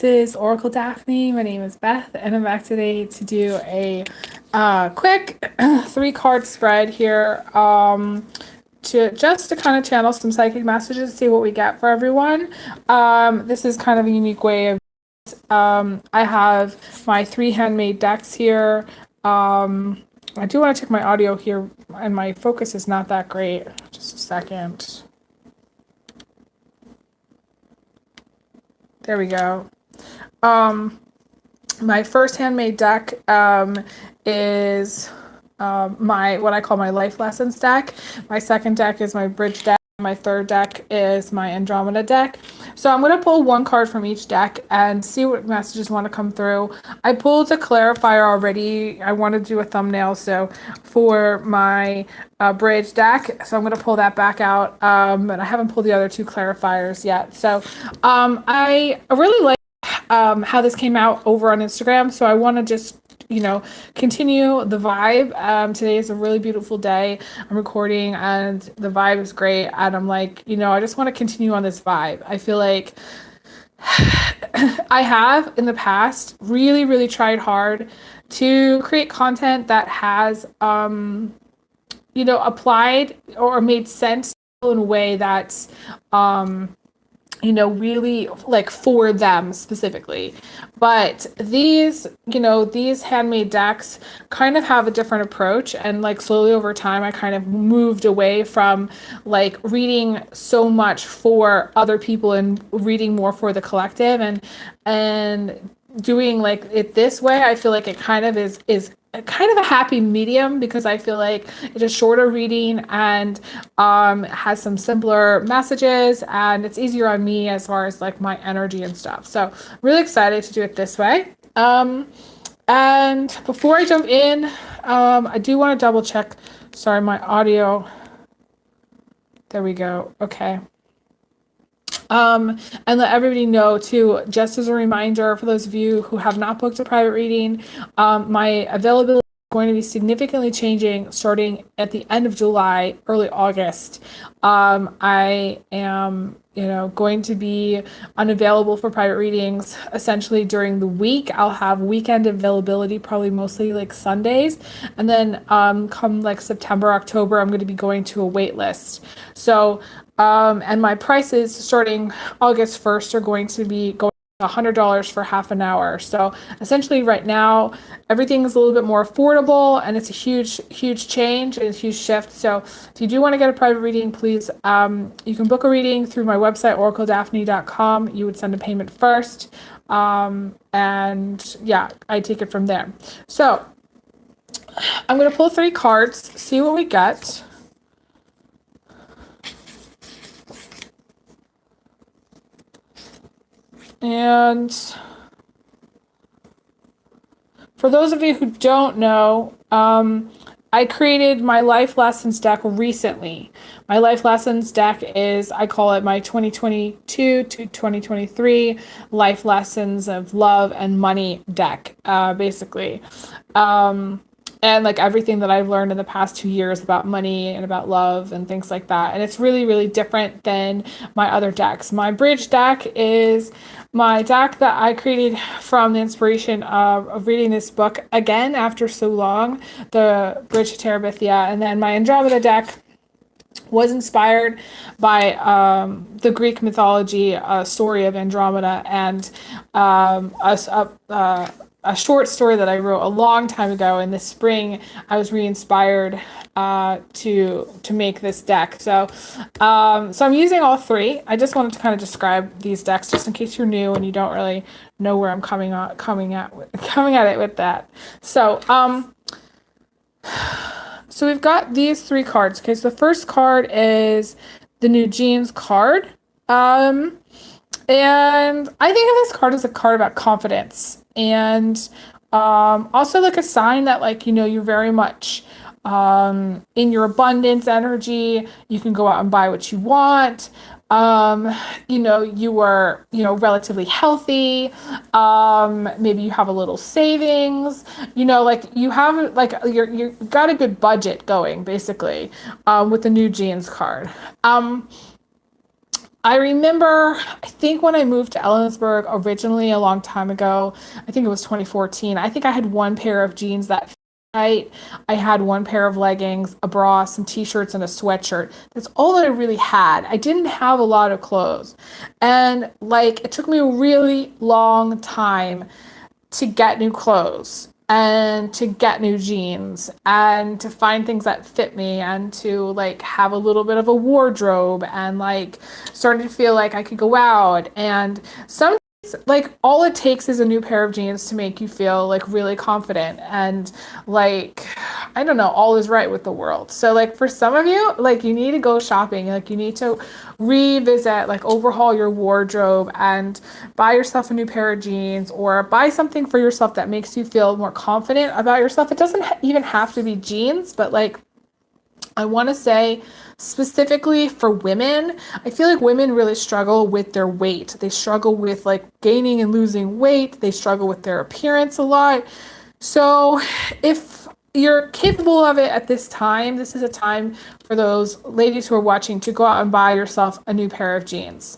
is Oracle Daphne. My name is Beth, and I'm back today to do a quick three-card spread here to kind of channel some psychic messages, see what we get for everyone. This is kind of a unique way of I have my three handmade decks here. I do want to check my audio here, and my focus is not that great. Just a second. There we go. My first handmade deck is my what I call my life lessons deck. My second deck is my bridge deck. My third deck is my Andromeda deck. So I'm going to pull one card from each deck and see what messages want to come through. I pulled a clarifier already. I want to do a thumbnail so for my bridge deck. So I'm going to pull that back out. But I haven't pulled the other two clarifiers yet. So I really like how this came out over on Instagram. So I want to just continue the vibe. Today is a really beautiful day. I'm recording and the vibe is great. And I'm like, I just want to continue on this vibe. I feel like I have in the past really, really tried hard to create content that has, applied or made sense in a way that's, really like for them specifically. But these handmade decks kind of have a different approach. And like slowly over time, I kind of moved away from like reading so much for other people and reading more for the collective and doing like it this way. I feel like it kind of is kind of a happy medium because I feel like it's a shorter reading and has some simpler messages and it's easier on me as far as like my energy and stuff. So really excited to do it this way. And before I jump in, I do want to double check. Sorry, my audio. There we go. Okay. And let everybody know too, just as a reminder for those of you who have not booked a private reading, my availability is going to be significantly changing starting at the end of July, early August. I am, going to be unavailable for private readings essentially during the week. I'll have weekend availability, probably mostly like Sundays. And then come like September, October, I'm going to be going to a wait list. So and my prices starting August 1st are going to be going $100 for half an hour. So essentially right now, everything is a little bit more affordable and it's a huge change and a huge shift. So if you do want to get a private reading, please, you can book a reading through my website, oracledaphne.com. You would send a payment first. And yeah, I take it from there. So I'm going to pull three cards, see what we get. And for those of you who don't know, I created my life lessons deck recently. My life lessons deck is, I call it my 2022 to 2023 life lessons of love and money deck, basically. And like everything that I've learned in the past 2 years about money and about love and things like that. And it's really, really different than my other decks. My bridge deck is my deck that I created from the inspiration of reading this book again after so long, the Bridge to Terabithia. And then my Andromeda deck was inspired by the Greek mythology story of Andromeda and a short story that I wrote a long time ago. In the spring, I was re-inspired to make this deck. So I'm using all three. I just wanted to kind of describe these decks just in case you're new and you don't really know where I'm coming at it with that. So so we've got these three cards. Okay, so the first card is the New Jeans card. And I think of this card as a card about confidence and also like a sign that like, you're very much in your abundance energy. You can go out and buy what you want. You are, relatively healthy. Maybe you have a little savings, like you have like you've got a good budget going basically with the New Jeans card. I remember, I think when I moved to Ellensburg originally a long time ago, I think it was 2014, I think I had one pair of jeans that fit right. I had one pair of leggings, a bra, some t-shirts, and a sweatshirt. That's all that I really had. I didn't have a lot of clothes. And like, it took me a really long time to get new clothes and to get new jeans and to find things that fit me and to like have a little bit of a wardrobe and like starting to feel like I could go out. And some like all it takes is a new pair of jeans to make you feel like really confident and like I don't know, all is right with the world. So like for some of you, like you need to go shopping, like you need to revisit, like overhaul your wardrobe and buy yourself a new pair of jeans or buy something for yourself that makes you feel more confident about yourself. It doesn't even have to be jeans, but like I want to say specifically for women, I feel like women really struggle with their weight. They struggle with like gaining and losing weight. They struggle with their appearance a lot. So if you're capable of it at this time, this is a time for those ladies who are watching to go out and buy yourself a new pair of jeans.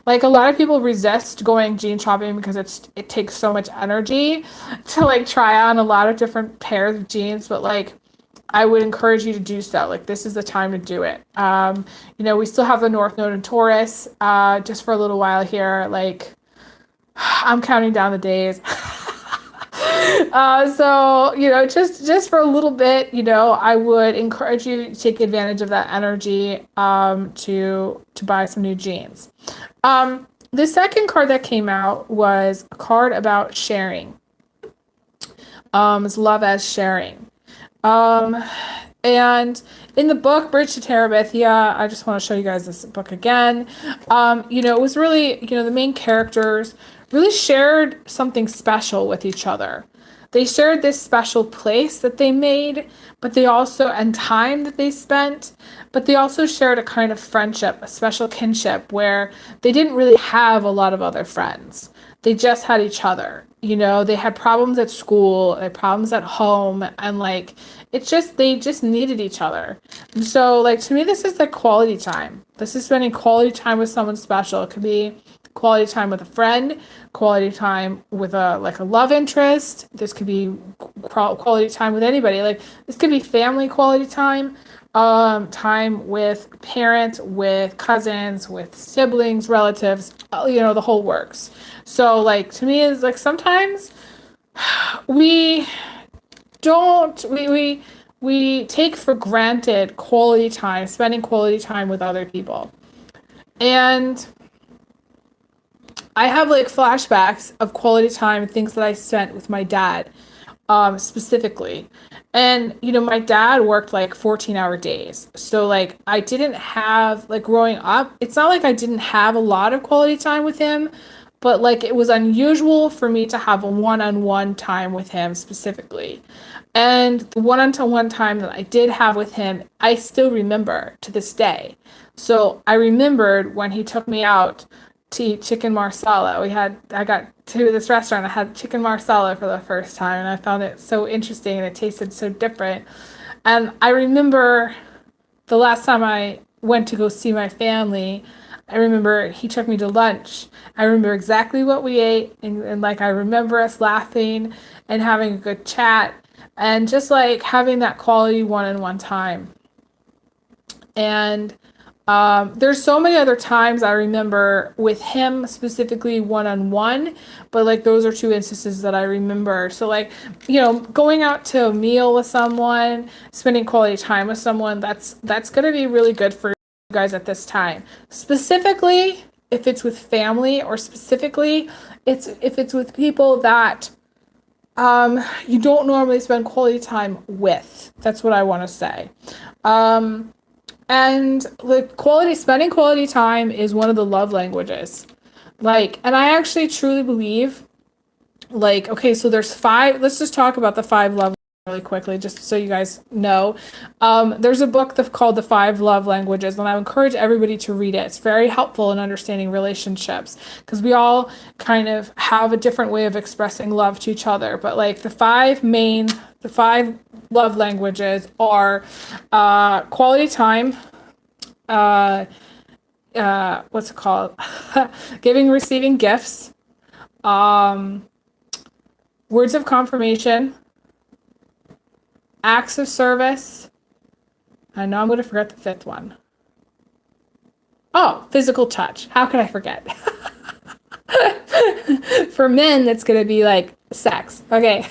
Like a lot of people resist going jean shopping because it takes so much energy to like try on a lot of different pairs of jeans, but like I would encourage you to do so. Like this is the time to do it. We still have the North Node in Taurus, just for a little while here. Like I'm counting down the days. So just for a little bit, I would encourage you to take advantage of that energy to buy some new jeans. The second card that came out was a card about sharing. It's love as sharing. And in the book, Bridge to Terabithia, I just want to show you guys this book again. It was really, the main characters really shared something special with each other. They shared this special place that they made, but they also, and time that they spent, but they also shared a kind of friendship, a special kinship where they didn't really have a lot of other friends. They just had each other. They had problems at school, they had problems at home, and like they just needed each other. And so like to me, this is like quality time. This is spending quality time with someone special. It could be quality time with a friend, quality time with a love interest. This could be quality time with anybody. Like this could be family quality time, time with parents, with cousins, with siblings, relatives, the whole works. So like to me is like sometimes we don't we take for granted quality time, spending quality time with other people. And I have like flashbacks of quality time and things that I spent with my dad, specifically. And, my dad worked like 14-hour days. So like I didn't have, like growing up, it's not like I didn't have a lot of quality time with him, but like it was unusual for me to have a one-on-one time with him specifically. And the one-on-one time that I did have with him, I still remember to this day. So I remembered when he took me out to eat chicken marsala. I got to this restaurant, I had chicken marsala for the first time, and I found it so interesting and it tasted so different. And I remember the last time I went to go see my family, I remember he took me to lunch. I remember exactly what we ate, and like I remember us laughing and having a good chat and just like having that quality one-on-one time. And there's so many other times I remember with him specifically one-on-one, but like those are two instances that I remember. So like, going out to a meal with someone, spending quality time with someone, that's going to be really good for you guys at this time. Specifically, if it's with family, or specifically if it's with people that you don't normally spend quality time with. That's what I want to say. And spending quality time is one of the love languages. Like, and I actually truly believe, like, okay, so there's 5, let's just talk about the 5 love really quickly, just so you guys know. There's a book called The 5 Love Languages, and I encourage everybody to read it. It's very helpful in understanding relationships, because we all kind of have a different way of expressing love to each other. But like the 5 love languages are quality time, what's it called? Giving, receiving gifts, um, words of confirmation, acts of service. I know I'm going to forget the fifth one. Oh, physical touch. How could I forget? For men, that's going to be like sex. Okay.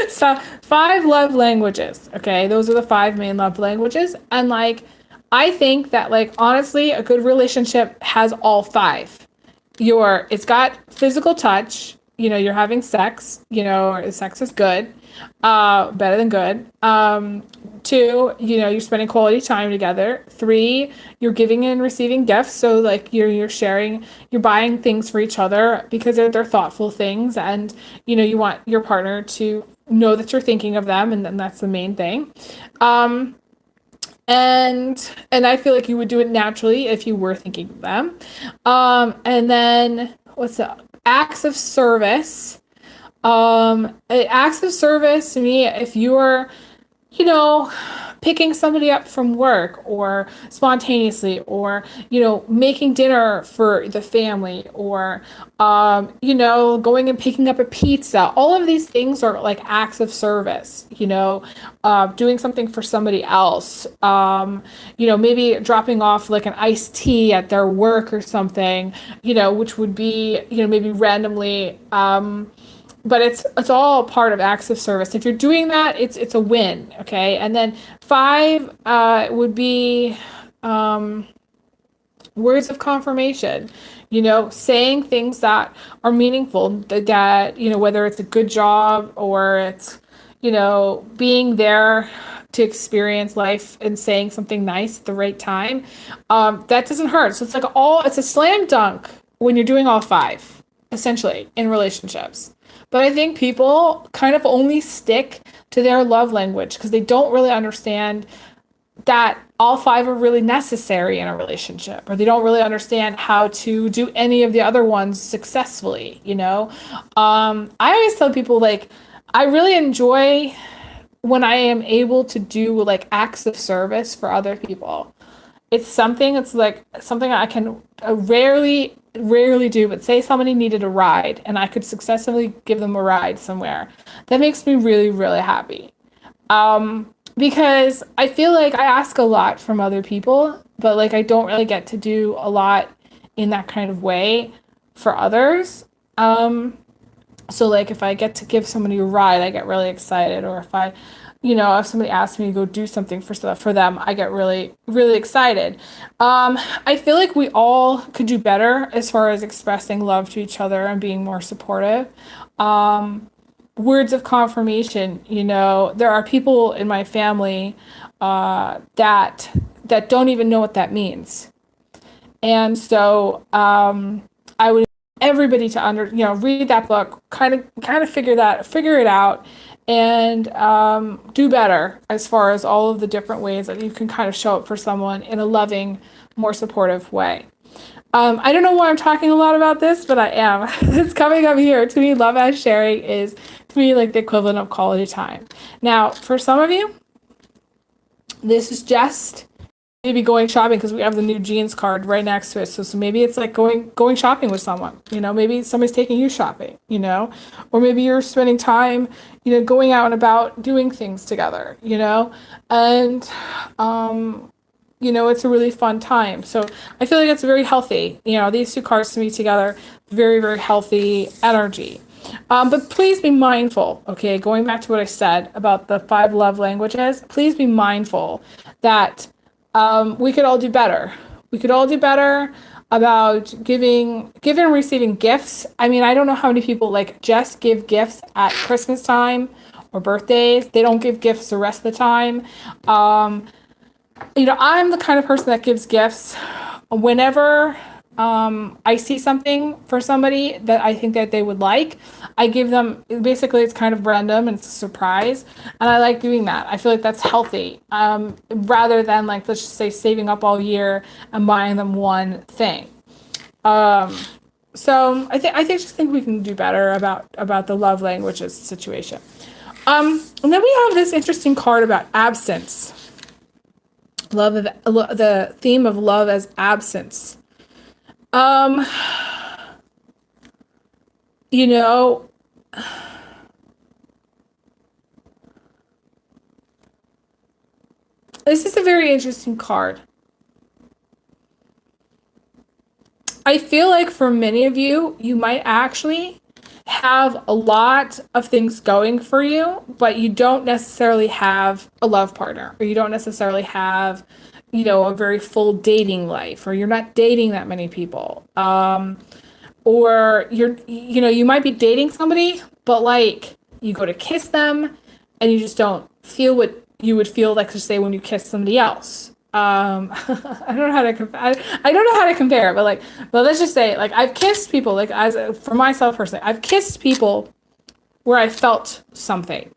So 5 love languages. Okay. Those are the 5 main love languages. And like, I think that like, honestly, a good relationship has all 5. It's got physical touch, you're having sex, sex is good, better than good. 2, you're spending quality time together. 3, you're giving and receiving gifts. So like you're sharing, you're buying things for each other because they're thoughtful things. And, you want your partner to know that you're thinking of them. And then that's the main thing. And I feel like you would do it naturally if you were thinking of them. And then what's the acts of service? Acts of service to me, if you're, picking somebody up from work or spontaneously or, making dinner for the family or, going and picking up a pizza. All of these things are like acts of service, doing something for somebody else, maybe dropping off like an iced tea at their work or something, which would be, maybe randomly, but it's all part of acts of service. If you're doing that, it's a win, okay? And then 5 would be words of confirmation. Saying things that are meaningful, that whether it's a good job or it's being there to experience life and saying something nice at the right time, that doesn't hurt. So it's a slam dunk when you're doing all 5, essentially, in relationships. But I think people kind of only stick to their love language because they don't really understand that all 5 are really necessary in a relationship, or they don't really understand how to do any of the other ones successfully, I always tell people, like, I really enjoy when I am able to do like acts of service for other people. It's like something I can rarely do, but say somebody needed a ride and I could successfully give them a ride somewhere. That makes me really, really happy. Because I feel like I ask a lot from other people, but like I don't really get to do a lot in that kind of way for others. So like if I get to give somebody a ride, I get really excited. Or if somebody asks me to go do something for them, I get really, really excited. I feel like we all could do better as far as expressing love to each other and being more supportive. Words of confirmation, there are people in my family that don't even know what that means. And so I would everybody to read that book, kind of figure it out, and do better as far as all of the different ways that you can kind of show up for someone in a loving, more supportive way. I don't know why I'm talking a lot about this, but I am. It's coming up here. To me, love as sharing is, to me, like the equivalent of quality time. Now, for some of you, this is just maybe going shopping because we have the new jeans card right next to it. So maybe it's like going shopping with someone, maybe somebody's taking you shopping, or maybe you're spending time, going out and about doing things together, and, it's a really fun time. So I feel like it's very healthy. These 2 cards to me together, very, very healthy energy. But please be mindful, okay, going back to what I said about the 5 love languages, please be mindful that we could all do better. We could all do better about giving and receiving gifts. I mean, I don't know how many people like just give gifts at Christmas time or birthdays. They don't give gifts the rest of the time. I'm the kind of person that gives gifts whenever I see something for somebody that I think that they would like. I give them, basically it's kind of random and it's a surprise. And I like doing that. I feel like that's healthy. Rather than like, let's just say saving up all year and buying them one thing. So I just think we can do better about the love languages situation. And then we have this interesting card about absence. The theme of love as absence. Um, you know, this is a very interesting card. I feel like for many of you, you might actually have a lot of things going for you, but you don't necessarily have a love partner, or you don't necessarily have, a very full dating life, or you're not dating that many people. Or you might be dating somebody, but like you go to kiss them and you just don't feel what you would feel like to say when you kiss somebody else. I don't know how to I don't know how to compare, but let's just say like I've kissed people like as for myself personally, I've kissed people where I felt something,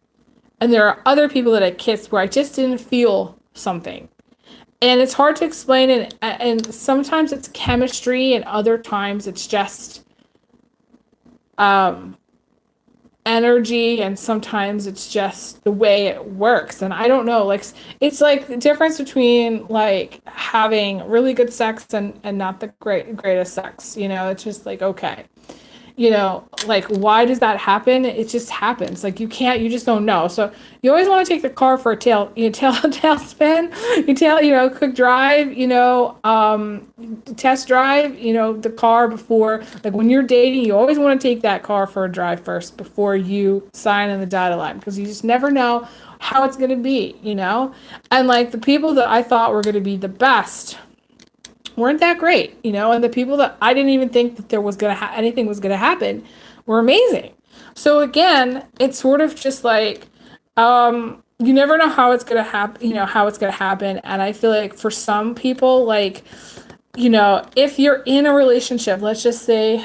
and there are other people that I kissed where I just didn't feel something, and it's hard to explain. And sometimes it's chemistry, and other times it's just um energy, and sometimes it's just the way it works. And I don't know, like it's like the difference between like having really good sex and not the greatest sex. It's just like, okay, like why does that happen? It just happens. Like you just don't know. So you always want to take the car for a tail spin, quick drive, test drive, the car before, like when you're dating, you always want to take that car for a drive first before you sign in the dotted line, because you just never know how it's going to be, and like the people that I thought were going to be the best weren't that great, and the people that I didn't even think that there was anything was gonna happen were amazing. So again, it's sort of just like you never know how it's gonna happen, and I feel like for some people, like if you're in a relationship, let's just say,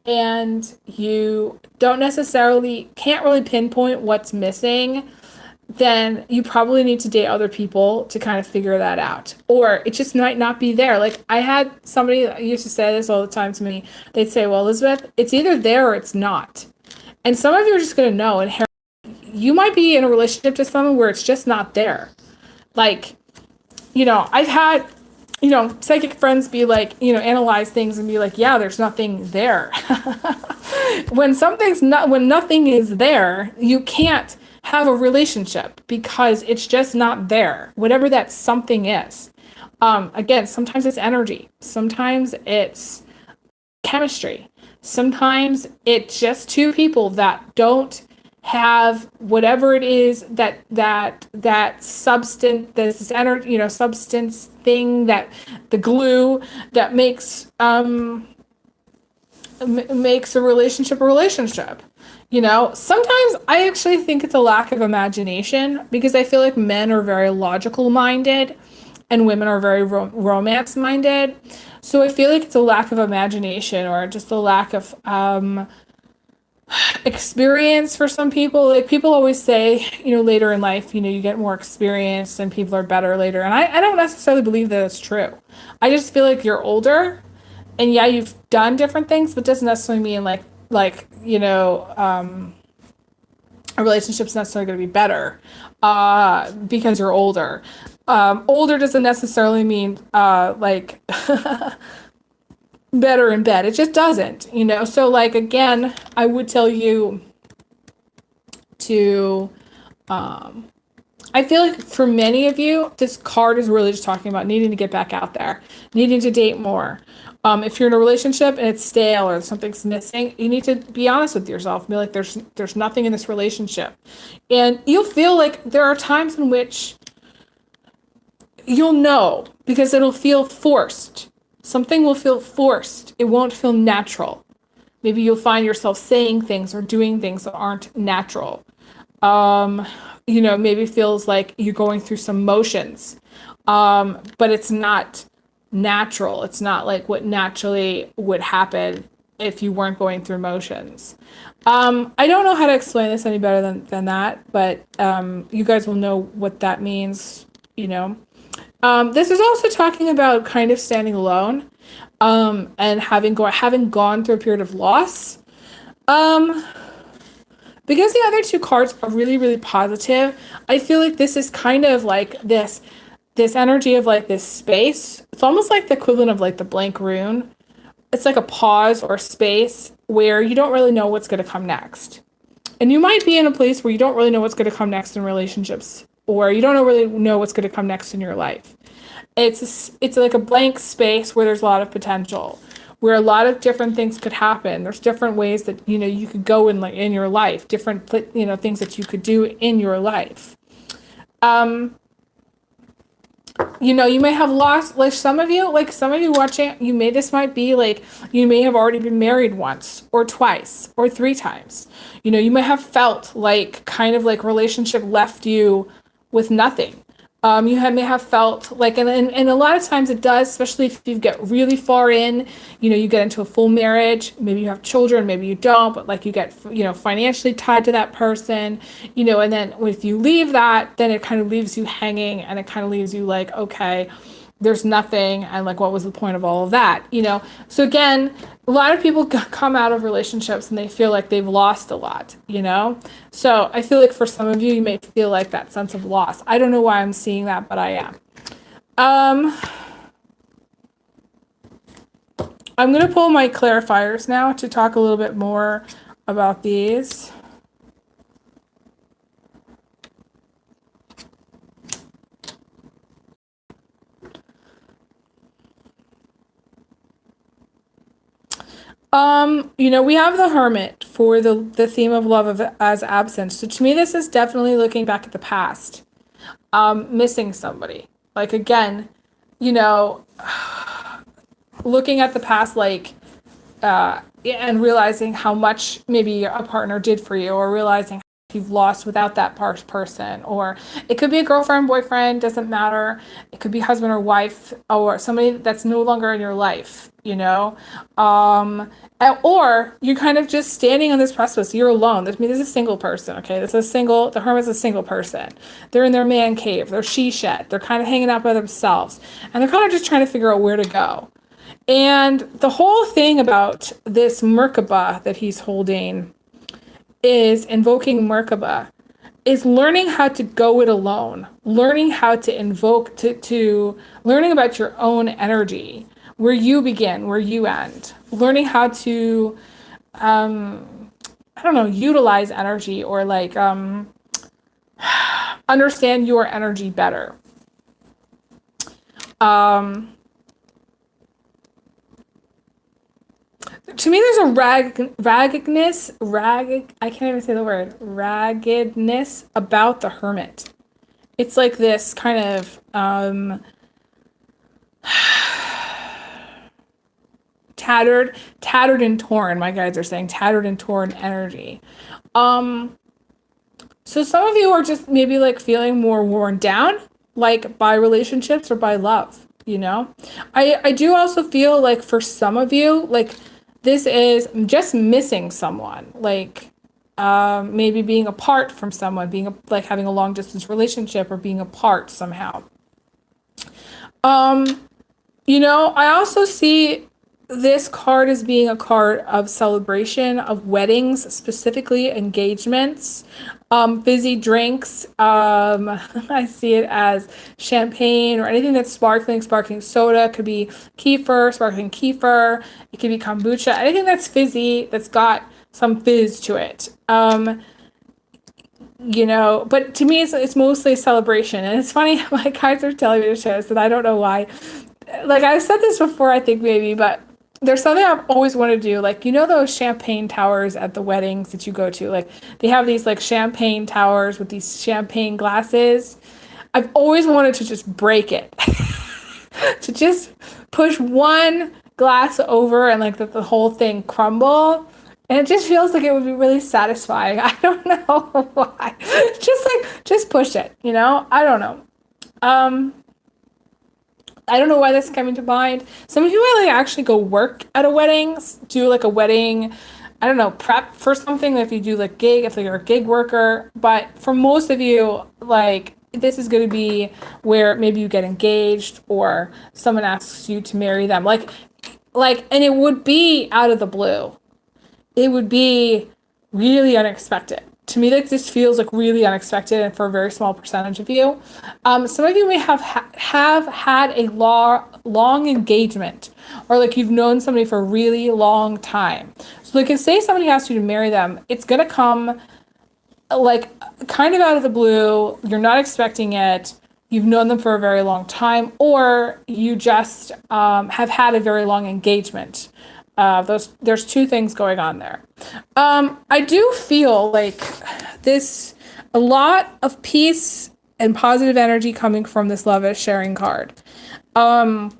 and you can't really pinpoint what's missing, then you probably need to date other people to kind of figure that out. Or it just might not be there. Like I had somebody that used to say this all the time to me. They'd say, well, Elizabeth, it's either there or it's not. And some of you are just going to know. And you might be in a relationship to someone where it's just not there. Like, I've had, psychic friends be like, analyze things and be like, yeah, there's nothing there. When nothing is there, you can't have a relationship because it's just not there, whatever that something is. Again, sometimes it's energy, sometimes it's chemistry, sometimes it's just two people that don't have whatever it is that substance, this energy, substance thing, that the glue that makes a relationship a relationship. Sometimes I actually think it's a lack of imagination, because I feel like men are very logical minded and women are very romance minded. So I feel like it's a lack of imagination, or just a lack of experience for some people. Like people always say, later in life, you get more experience and people are better later. And I don't necessarily believe that it's true. I just feel like you're older, and yeah, you've done different things, but doesn't necessarily mean a relationship's necessarily going to be better because you're older. Older doesn't necessarily mean like better in bed. It just doesn't, So like again, I would tell you to I feel like for many of you, this card is really just talking about needing to get back out there, needing to date more. If you're in a relationship and it's stale or something's missing, you need to be honest with yourself. Be like, there's nothing in this relationship. And you'll feel like there are times in which you'll know, because it'll feel forced. Something will feel forced. It won't feel natural. Maybe you'll find yourself saying things or doing things that aren't natural. Maybe feels like you're going through some motions, but it's not natural. It's not like what naturally would happen if you weren't going through motions. I don't know how to explain this any better than that, but you guys will know what that means, This is also talking about kind of standing alone, and having gone through a period of loss. Because the other two cards are really, really positive, I feel like this is kind of like this this energy of like this space. It's almost like the equivalent of like the blank rune. It's like a pause or space where you don't really know what's going to come next. And you might be in a place where you don't really know what's going to come next in relationships, or you don't really know what's going to come next in your life. It's like a blank space where there's a lot of potential, where a lot of different things could happen. There's different ways that, you know, you could go in, like, in your life, different, you know, things that you could do in your life. You know, you may have lost, like some of you watching, this might be like, you may have already been married once or twice or three times. You know, you may have felt like kind of like relationship left you with nothing. May have felt like, and a lot of times it does, especially if you get really far in, you know, you get into a full marriage, maybe you have children, maybe you don't, but like you get, you know, financially tied to that person, you know, and then if you leave that, then it kind of leaves you hanging, and it kind of leaves you like, okay, there's nothing, and like, what was the point of all of that, you know? So again, a lot of people come out of relationships and they feel like they've lost a lot, you know? So I feel like for some of you, you may feel like that sense of loss. I don't know why I'm seeing that, but I am. I'm going to pull my clarifiers now to talk a little bit more about these. You know, we have the Hermit for the theme of love as absence. So to me, this is definitely looking back at the past, missing somebody. Like, again, you know, looking at the past, like, and realizing how much maybe a partner did for you, or realizing you've lost without that person. Or it could be a girlfriend, boyfriend, doesn't matter. It could be husband or wife, or somebody that's no longer in your life, you know. Or you're kind of just standing on this precipice. You're alone. This is a single person, okay? The Hermit's a single person. They're in their man cave, their she shed. They're kind of hanging out by themselves, and they're kind of just trying to figure out where to go. And the whole thing about this Merkaba that he's holding is invoking Merkaba, is learning how to go it alone, learning how to invoke, to learning about your own energy, where you begin, where you end, learning how to, I don't know, utilize energy, or like, understand your energy better. To me, there's a raggedness about the Hermit. It's like this kind of tattered and torn. My guides are saying tattered and torn energy. So some of you are just maybe like feeling more worn down, like by relationships or by love, you know? I do also feel like for some of you, like, this is just missing someone, like maybe being apart from someone, like having a long distance relationship, or being apart somehow. You know, I also see this card as being a card of celebration, of weddings, specifically engagements, fizzy drinks. I see it as champagne or anything that's sparkling soda. It could be sparkling kefir. It could be kombucha, anything that's fizzy, that's got some fizz to it. You know, but to me, it's mostly a celebration. And it's funny, my guides are telling me to share this, and I don't know why. Like, I've said this before, I think maybe, but there's something I've always wanted to do. Like, you know, those champagne towers at the weddings that you go to, like they have these like champagne towers with these champagne glasses. I've always wanted to just break it, to just push one glass over and like the whole thing crumble. And it just feels like it would be really satisfying. I don't know why. Just push it, you know? I don't know. I don't know why that's coming to mind. Some of you might like actually go work at a wedding, do like a wedding, I don't know, prep for something, if you do like gig, if you're a gig worker. But for most of you, like, this is going to be where maybe you get engaged, or someone asks you to marry them. Like, and it would be out of the blue. It would be really unexpected to me, like this feels like really unexpected and for a very small percentage of you. Some of you may have had a long engagement, or like you've known somebody for a really long time. So like, if say somebody asks you to marry them, it's gonna come like kind of out of the blue. You're not expecting it. You've known them for a very long time, or you just have had a very long engagement. There's two things going on there. I do feel like this a lot of peace and positive energy coming from this love is sharing card. The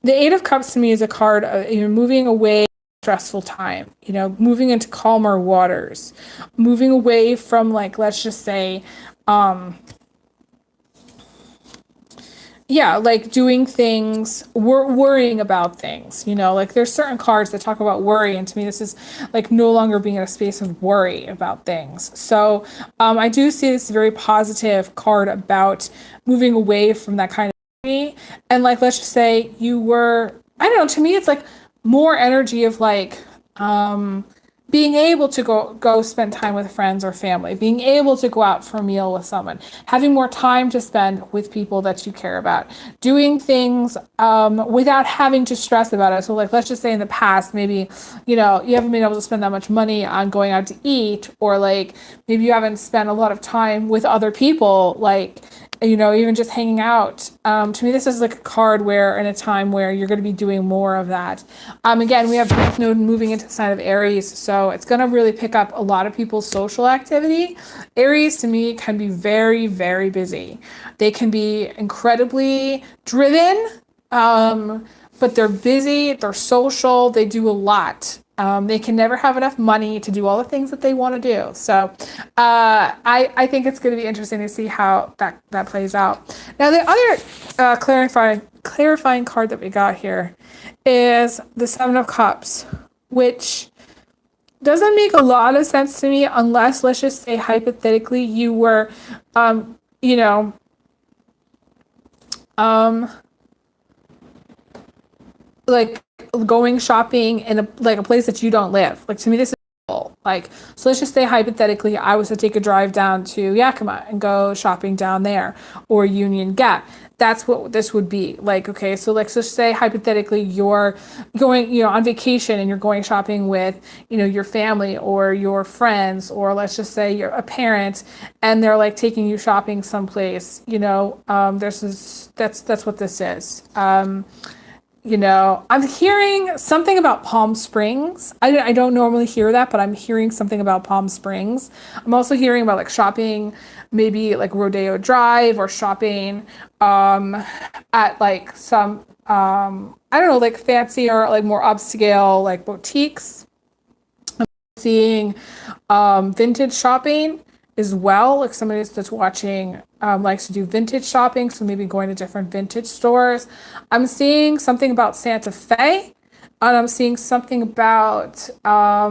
Eight of Cups to me is a card of, moving away stressful time, moving into calmer waters, moving away from, like, let's just say, like doing things, worrying about things, like there's certain cards that talk about worry. And to me, this is like no longer being in a space of worry about things. So I do see this very positive card about moving away from that kind of energy. And like, let's just say you were, I don't know, to me, it's like more energy of like, being able to go spend time with friends or family, being able to go out for a meal with someone, having more time to spend with people that you care about, doing things without having to stress about it. So like, let's just say in the past, maybe, you haven't been able to spend that much money on going out to eat, or like maybe you haven't spent a lot of time with other people, like, even just hanging out. To me, this is like a card where in a time where you're going to be doing more of that. Again, we have North Node moving into the sign of Aries, so it's going to really pick up a lot of people's social activity. Aries, to me, can be very, very busy. They can be incredibly driven, but they're busy, they're social, they do a lot. They can never have enough money to do all the things that they want to do. So I think it's going to be interesting to see how that plays out. Now, the other clarifying card that we got here is the Seven of Cups, which doesn't make a lot of sense to me unless, let's just say, hypothetically, you were, like going shopping in a place that you don't live. Like, to me, this is like, so let's just say hypothetically I was to take a drive down to Yakima and go shopping down there, or Union Gap. That's what this would be like. Okay, so let's just say hypothetically you're going on vacation and you're going shopping with your family or your friends, or let's just say you're a parent and they're like taking you shopping someplace. That's what this is. I'm hearing something about Palm Springs. I don't normally hear that, but I'm hearing something about Palm Springs. I'm also hearing about like shopping, maybe like Rodeo Drive, or shopping at like some, I don't know, like fancier, like more upscale, like boutiques. I'm seeing vintage shopping as well, like somebody that's watching likes to do vintage shopping, so maybe going to different vintage stores. I'm seeing something about Santa Fe, and I'm seeing something about I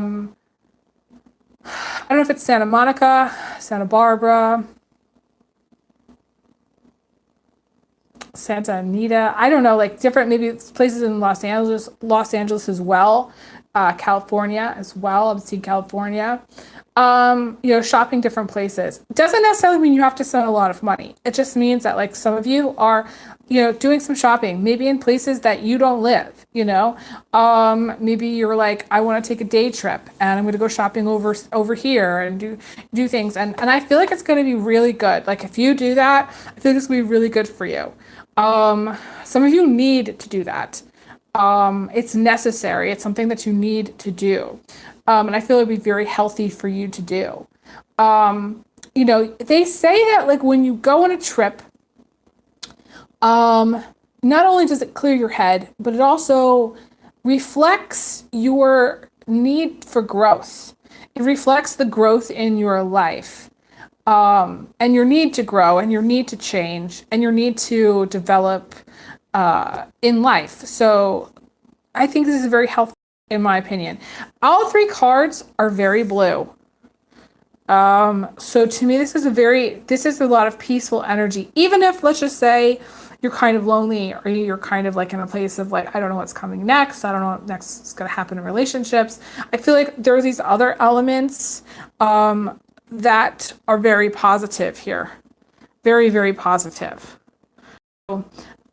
don't know if it's Santa Monica, Santa Barbara, Santa Anita. I don't know, like different maybe places in Los Angeles as well, California as well. I'm seeing California. Shopping different places. Doesn't necessarily mean you have to spend a lot of money. It just means that like some of you are, doing some shopping, maybe in places that you don't live, maybe you're like, I want to take a day trip and I'm going to go shopping over here and do things. And I feel like it's going to be really good. Like if you do that, I feel like it's going to be really good for you. Some of you need to do that. It's necessary. It's something that you need to do. And I feel it would be very healthy for you to do. They say that like when you go on a trip, not only does it clear your head, but it also reflects your need for growth. It reflects the growth in your life, and your need to grow, and your need to change, and your need to develop in life. So I think this is very healthy, in my opinion. All three cards are very blue. So to me, this is a lot of peaceful energy. Even if, let's just say, you're kind of lonely, or you're kind of like in a place of like, I don't know what's coming next. I don't know what next is going to happen in relationships. I feel like there are these other elements, that are very positive here. Very, very positive.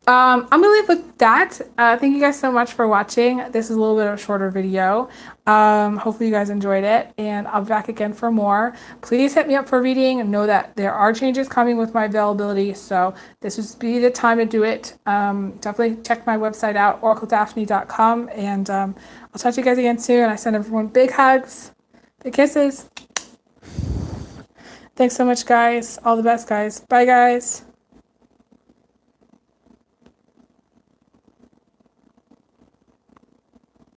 I'm gonna leave with that. Thank you guys so much for watching. This is a little bit of a shorter video. Hopefully you guys enjoyed it, and I'll be back again for more. Please hit me up for reading and know that there are changes coming with my availability, so this would be the time to do it. Definitely check my website out, oracledaphne.com, and I'll talk to you guys again soon. I send everyone big hugs, big kisses. Thanks so much, guys. All the best, guys. Bye, guys.